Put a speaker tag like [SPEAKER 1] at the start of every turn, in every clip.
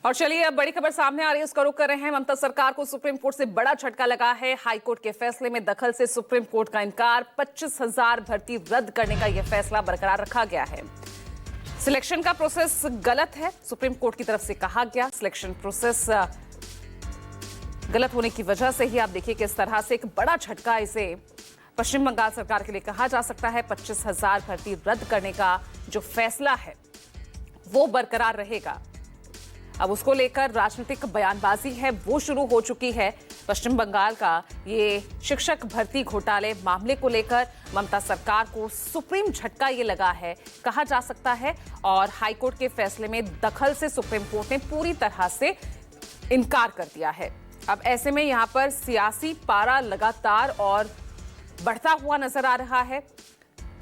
[SPEAKER 1] और चलिए अब बड़ी खबर सामने आ रही है, उसका रुख कर रहे हैं। ममता सरकार को सुप्रीम कोर्ट से बड़ा झटका लगा है। हाईकोर्ट के फैसले में दखल से सुप्रीम कोर्ट का इनकार। 25,000 भर्ती रद्द करने का यह फैसला बरकरार रखा गया है। सिलेक्शन का प्रोसेस गलत है, सुप्रीम कोर्ट की तरफ से कहा गया। सिलेक्शन प्रोसेस गलत होने की वजह से ही आप देखिए किस तरह से एक बड़ा झटका इसे पश्चिम बंगाल सरकार के लिए कहा जा सकता है। 25,000 भर्ती रद्द करने का जो फैसला है वो बरकरार रहेगा। अब उसको लेकर राजनीतिक बयानबाजी है वो शुरू हो चुकी है। पश्चिम बंगाल का ये शिक्षक भर्ती घोटाले मामले को लेकर ममता सरकार को सुप्रीम झटका ये लगा है कहा जा सकता है, और हाईकोर्ट के फैसले में दखल से सुप्रीम कोर्ट ने पूरी तरह से इनकार कर दिया है। अब ऐसे में यहां पर सियासी पारा लगातार और बढ़ता हुआ नजर आ रहा है।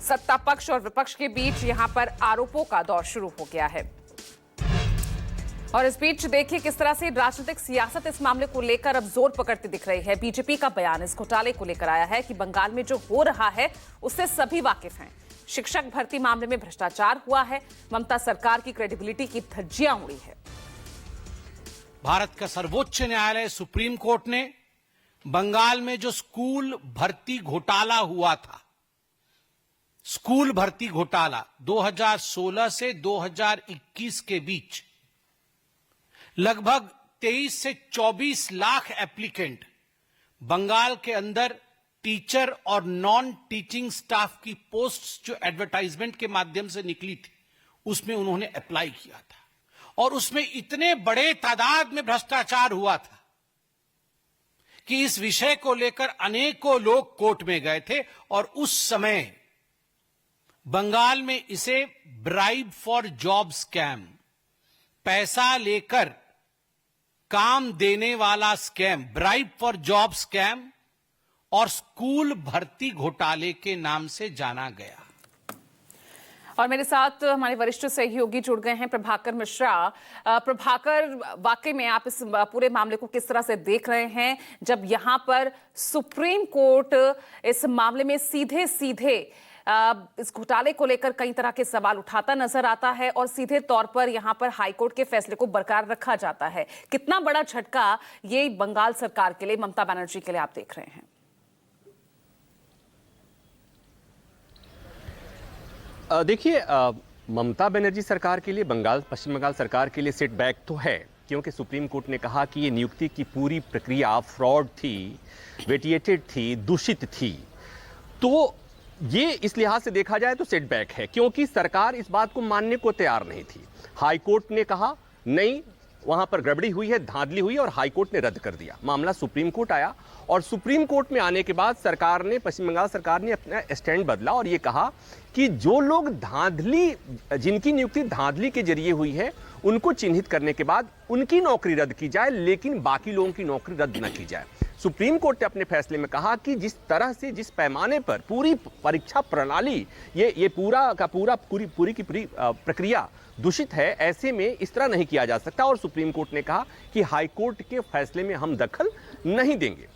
[SPEAKER 1] सत्ता पक्ष और विपक्ष के बीच यहां पर आरोपों का दौर शुरू हो गया है। और इस बीच देखिए किस तरह से राजनीतिक सियासत इस मामले को लेकर अब जोर पकड़ती दिख रही है। बीजेपी का बयान इस घोटाले को लेकर आया है कि बंगाल में जो हो रहा है उससे सभी वाकिफ हैं। शिक्षक भर्ती मामले में भ्रष्टाचार हुआ है। ममता सरकार की क्रेडिबिलिटी की धज्जियां उड़ी है।
[SPEAKER 2] भारत का सर्वोच्च न्यायालय सुप्रीम कोर्ट ने बंगाल में जो स्कूल भर्ती घोटाला हुआ था, स्कूल भर्ती घोटाला 2016 से 2021 के बीच लगभग 23 से 24 लाख एप्लीकेंट बंगाल के अंदर टीचर और नॉन टीचिंग स्टाफ की पोस्ट्स जो एडवर्टाइजमेंट के माध्यम से निकली थी उसमें उन्होंने अप्लाई किया था, और उसमें इतने बड़े तादाद में भ्रष्टाचार हुआ था कि इस विषय को लेकर अनेकों लोग कोर्ट में गए थे। और उस समय बंगाल में इसे ब्राइब फॉर जॉब स्कैम, पैसा लेकर काम देने वाला scam, bribe for job scam और स्कूल भर्ती घोटाले के नाम से जाना गया।
[SPEAKER 1] और मेरे साथ हमारे वरिष्ठ सहयोगी जुड़ गए हैं, प्रभाकर मिश्रा। प्रभाकर, वाकई में आप इस पूरे मामले को किस तरह से देख रहे हैं जब यहां पर सुप्रीम कोर्ट इस मामले में सीधे सीधे इस घोटाले को लेकर कई तरह के सवाल उठाता नजर आता है और सीधे तौर पर यहां पर हाईकोर्ट के फैसले को बरकरार रखा जाता है। कितना बड़ा झटका ये बंगाल सरकार के लिए, ममता बनर्जी के लिए आप देख रहे हैं?
[SPEAKER 3] देखिए, ममता बनर्जी सरकार के लिए पश्चिम बंगाल सरकार के लिए सेटबैक तो है, क्योंकि सुप्रीम कोर्ट ने कहा कि ये नियुक्ति की पूरी प्रक्रिया फ्रॉड थी, वेटिएटेड थी, दूषित थी। तो ये इस लिहाज से देखा जाए तो सेटबैक है, क्योंकि सरकार इस बात को मानने को तैयार नहीं थी। हाईकोर्ट ने कहा नहीं, वहां पर गड़बड़ी हुई है, धांधली हुई, और हाईकोर्ट ने रद्द कर दिया। मामला सुप्रीम कोर्ट आया, और सुप्रीम कोर्ट में आने के बाद पश्चिम बंगाल सरकार ने अपना स्टैंड बदला और ये कहा कि जो लोग जिनकी नियुक्ति धांधली के जरिए हुई है उनको चिन्हित करने के बाद उनकी नौकरी रद्द की जाए, लेकिन बाकी लोगों की नौकरी रद्द न की जाए। सुप्रीम कोर्ट ने अपने फैसले में कहा कि जिस तरह से, जिस पैमाने पर पूरी परीक्षा प्रणाली, ये पूरी की पूरी प्रक्रिया दूषित है, ऐसे में इस तरह नहीं किया जा सकता। और सुप्रीम कोर्ट ने कहा कि हाईकोर्ट के फैसले में हम दखल नहीं देंगे।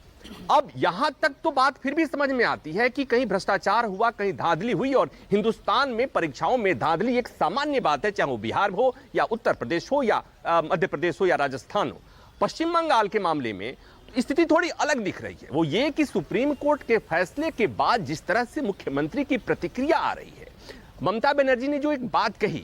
[SPEAKER 3] अब यहां तक तो बात फिर भी समझ में आती है कि कहीं भ्रष्टाचार हुआ, कहीं धांधली हुई, और हिंदुस्तान में परीक्षाओं में धांधली एक सामान्य बात है, चाहे वो बिहार हो या उत्तर प्रदेश हो या मध्य प्रदेश हो या राजस्थान हो। पश्चिम बंगाल के मामले में स्थिति थोड़ी अलग दिख रही है। वो ये कि सुप्रीम कोर्ट के फैसले के बाद जिस तरह से मुख्यमंत्री की प्रतिक्रिया आ रही है, ममता बनर्जी ने जो एक बात कही,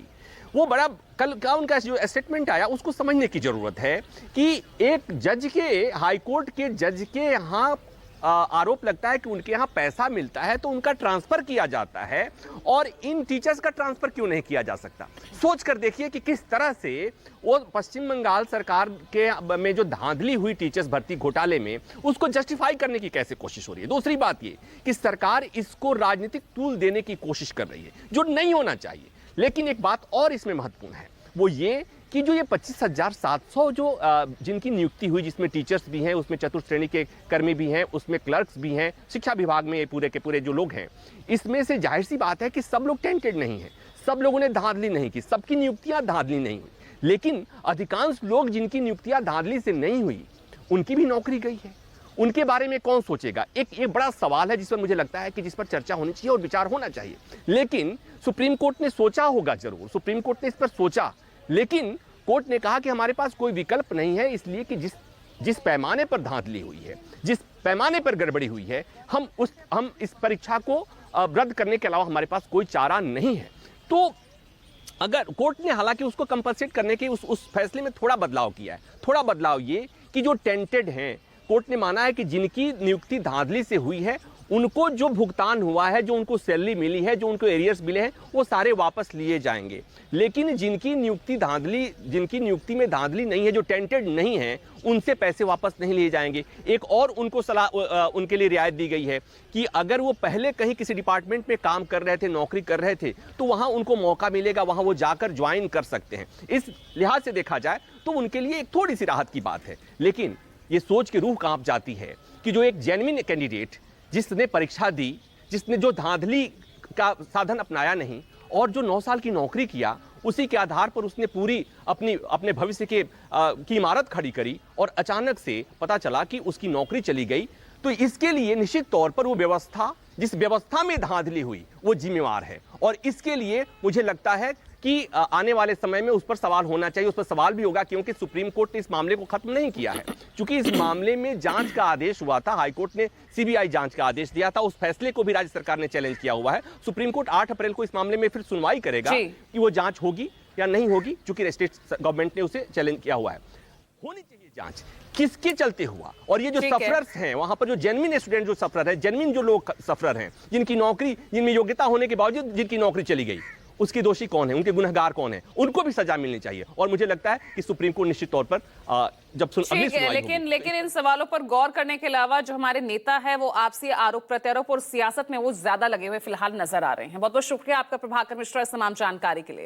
[SPEAKER 3] वो बड़ा, कल का उनका जो स्टेटमेंट आया उसको समझने की जरूरत है कि एक जज के, हाईकोर्ट के जज के यहाँ आरोप लगता है कि उनके यहाँ पैसा मिलता है तो उनका ट्रांसफर किया जाता है, और इन टीचर्स का ट्रांसफर क्यों नहीं किया जा सकता। सोच कर देखिए कि किस तरह से वो पश्चिम बंगाल सरकार के में जो धांधली हुई टीचर्स भर्ती घोटाले में, उसको जस्टिफाई करने की कैसे कोशिश हो रही है। दूसरी बात ये कि सरकार इसको राजनीतिक टूल देने की कोशिश कर रही है, जो नहीं होना चाहिए। लेकिन एक बात और इसमें महत्वपूर्ण है, वो ये कि जो ये 25,700 जो जिनकी नियुक्ति हुई, जिसमें टीचर्स भी हैं, उसमें चतुर्थ श्रेणी के कर्मी भी हैं, उसमें क्लर्क्स भी हैं, शिक्षा विभाग में ये पूरे के पूरे जो लोग हैं, इसमें से जाहिर सी बात है कि सब लोग टेंटेड नहीं है, सब लोगों ने धांधली नहीं की, सबकी नियुक्तियां धांधली नहीं हुई। लेकिन अधिकांश लोग जिनकी नियुक्तियां धांधली से नहीं हुई, उनकी भी नौकरी गई है। उनके बारे में कौन सोचेगा? एक बड़ा सवाल है जिस पर मुझे लगता है कि जिस पर चर्चा होनी चाहिए और विचार होना चाहिए। लेकिन सुप्रीम कोर्ट ने सोचा होगा, जरूर सुप्रीम कोर्ट ने इस पर सोचा, लेकिन कोर्ट ने कहा कि हमारे पास कोई विकल्प नहीं है, इसलिए कि जिस पैमाने पर धांधली हुई है, जिस पैमाने पर गड़बड़ी हुई है, हम इस परीक्षा को रद्द करने के अलावा हमारे पास कोई चारा नहीं है। तो अगर कोर्ट ने हालांकि उसको कंपनसेट करने के उस फैसले में थोड़ा बदलाव किया है। थोड़ा बदलाव ये कि जो टेंटेड हैं, कोर्ट ने माना है कि जिनकी नियुक्ति धांधली से हुई है उनको जो भुगतान हुआ है, जो उनको सैलरी मिली है, जो उनको एरियर्स मिले हैं, वो सारे वापस लिए जाएंगे। लेकिन जिनकी नियुक्ति में धांधली नहीं है, जो टेंटेड नहीं है, उनसे पैसे वापस नहीं लिए जाएंगे। एक और उनको उनके लिए रियायत दी गई है कि अगर वो पहले कहीं किसी डिपार्टमेंट में काम कर रहे थे, नौकरी कर रहे थे, तो वहां उनको मौका मिलेगा, वहां वो जाकर ज्वाइन कर सकते हैं। इस लिहाज से देखा जाए तो उनके लिए एक थोड़ी सी राहत की बात है। लेकिन ये सोच के रूह कांप जाती है कि जो एक जेन्युइन कैंडिडेट जिसने परीक्षा दी, जिसने जो धांधली का साधन अपनाया नहीं और जो 9 साल की नौकरी किया, उसी के आधार पर उसने पूरी अपने भविष्य की इमारत खड़ी करी और अचानक से पता चला कि उसकी नौकरी चली गई, तो इसके लिए निश्चित तौर पर वो व्यवस्था, जिस व्यवस्था में धांधली हुई, वो जिम्मेवार है। और इसके लिए मुझे लगता है कि आने वाले समय में उस पर सवाल होना चाहिए। उस पर सवाल भी होगा क्योंकि सुप्रीम कोर्ट ने इस मामले को खत्म नहीं किया है। क्योंकि इस मामले में जांच का आदेश हुआ था, हाई कोर्ट ने सीबीआई जांच का आदेश दिया था, उस फैसले को भी राज्य सरकार ने चैलेंज किया हुआ है। सुप्रीम कोर्ट 8 अप्रैल को इस मामले में फिर सुनवाई करेगा कि वो जांच होगी या नहीं होगी, क्योंकि स्टेट गवर्नमेंट ने उसे चैलेंज किया हुआ है। होनी चाहिए जांच, किसके चलते हुआ, और ये जो सफरर्स हैं, वहां पर जो जेन्युइन स्टूडेंट जो सफरर है, जेन्युइन जो लोग सफरर हैं, जिनकी नौकरी, जिनमें योग्यता होने के बावजूद जिनकी नौकरी चली गई, उसकी दोषी कौन है, उनके गुनहगार कौन है, उनको भी सजा मिलनी चाहिए। और मुझे लगता है कि सुप्रीम कोर्ट निश्चित तौर पर जब अगली सुनवाई
[SPEAKER 1] लेकिन इन सवालों पर गौर करने के अलावा जो हमारे नेता है वो आपसी आरोप प्रत्यारोप और सियासत में वो ज्यादा लगे हुए फिलहाल नजर आ रहे हैं। बहुत बहुत शुक्रिया आपका प्रभाकर मिश्रा इस तमाम जानकारी के लिए।